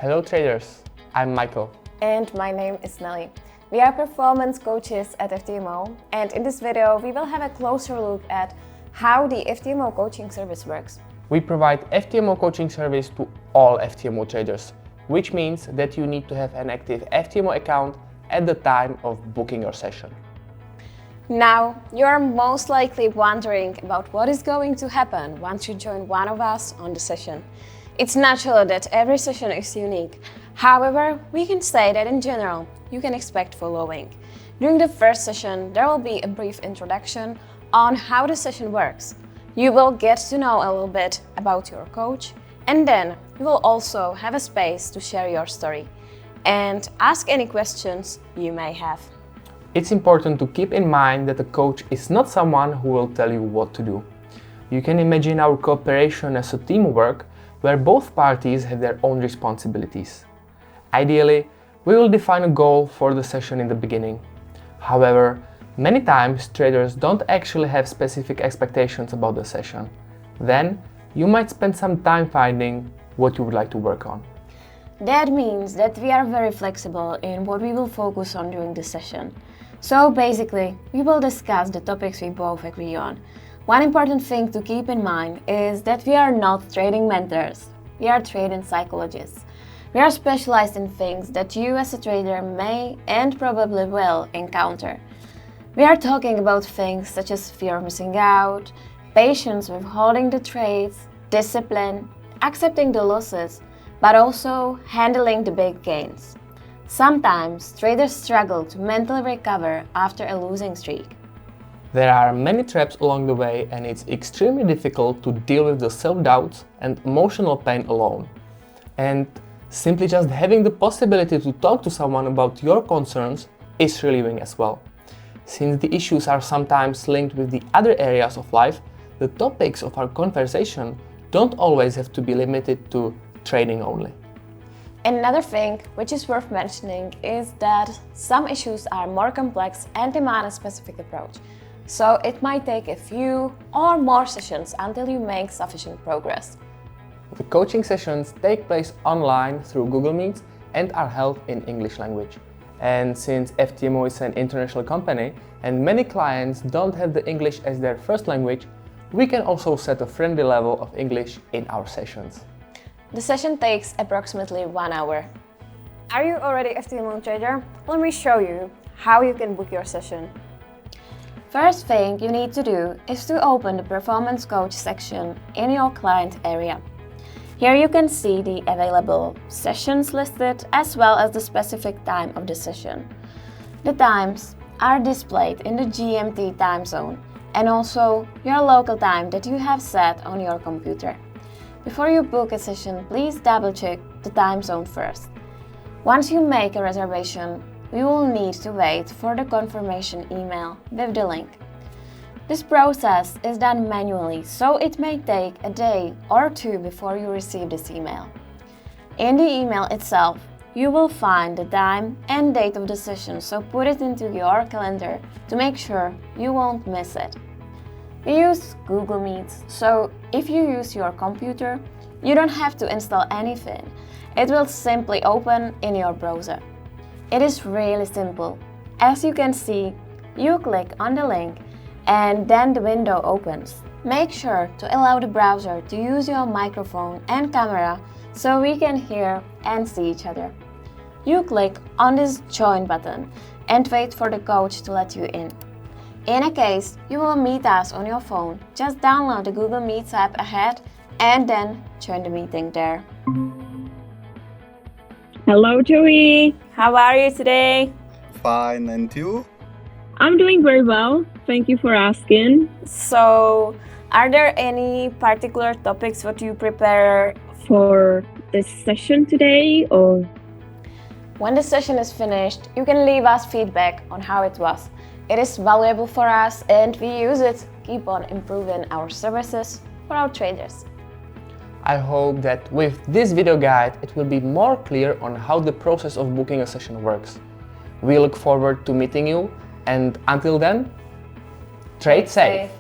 Hello traders, I'm Michael. And my name is Nelly. We are performance coaches at FTMO, and in this video we will have a closer look at how the FTMO coaching service works. We provide FTMO coaching service to all FTMO traders, which means that you need to have an active FTMO account at the time of booking your session. Now, you are most likely wondering about what is going to happen once you join one of us on the session. It's natural that every session is unique. However, we can say that in general, you can expect following. During the first session, there will be a brief introduction on how the session works. You will get to know a little bit about your coach, and then you will also have a space to share your story and ask any questions you may have. It's important to keep in mind that a coach is not someone who will tell you what to do. You can imagine our cooperation as a teamwork where both parties have their own responsibilities. Ideally, we will define a goal for the session in the beginning. However, many times traders don't actually have specific expectations about the session. Then, you might spend some time finding what you would like to work on. That means that we are very flexible in what we will focus on during the session. So basically, we will discuss the topics we both agree on. One important thing to keep in mind is that we are not trading mentors. We are trading psychologists. We are specialized in things that you as a trader may and probably will encounter. We are talking about things such as fear of missing out, patience with holding the trades, discipline, accepting the losses, but also handling the big gains. Sometimes traders struggle to mentally recover after a losing streak. There are many traps along the way, and it's extremely difficult to deal with the self-doubts and emotional pain alone. And simply just having the possibility to talk to someone about your concerns is relieving as well. Since the issues are sometimes linked with the other areas of life, the topics of our conversation don't always have to be limited to trading only. Another thing which is worth mentioning is that some issues are more complex and demand a specific approach. So it might take a few or more sessions until you make sufficient progress. The coaching sessions take place online through Google Meets and are held in English language. And since FTMO is an international company and many clients don't have the English as their first language, we can also set a friendly level of English in our sessions. The session takes approximately 1 hour. Are you already a FTMO trader? Let me show you how you can book your session. First thing you need to do is to open the Performance Coach section in your client area. Here you can see the available sessions listed as well as the specific time of the session. The times are displayed in the GMT time zone and also your local time that you have set on your computer. Before you book a session, please double check the time zone first. Once you make a reservation, we will need to wait for the confirmation email with the link. This process is done manually, so it may take a day or two before you receive this email. In the email itself, you will find the time and date of the session, so put it into your calendar to make sure you won't miss it. We use Google Meets, so if you use your computer, you don't have to install anything. It will simply open in your browser. It is really simple. As you can see, you click on the link and then the window opens. Make sure to allow the browser to use your microphone and camera so we can hear and see each other. You click on this join button and wait for the coach to let you in. In a case you will meet us on your phone, just download the Google Meets app ahead and then join the meeting there. Hello, Joey. How are you today? Fine, and you? I'm doing very well. Thank you for asking. So, are there any particular topics what you prepare For this session today, or when the session is finished? You can leave us feedback on how it was. It is valuable for us and we use it to keep on improving our services for our traders. I hope that with this video guide it will be more clear on how the process of booking a session works. We look forward to meeting you, and until then, trade safe!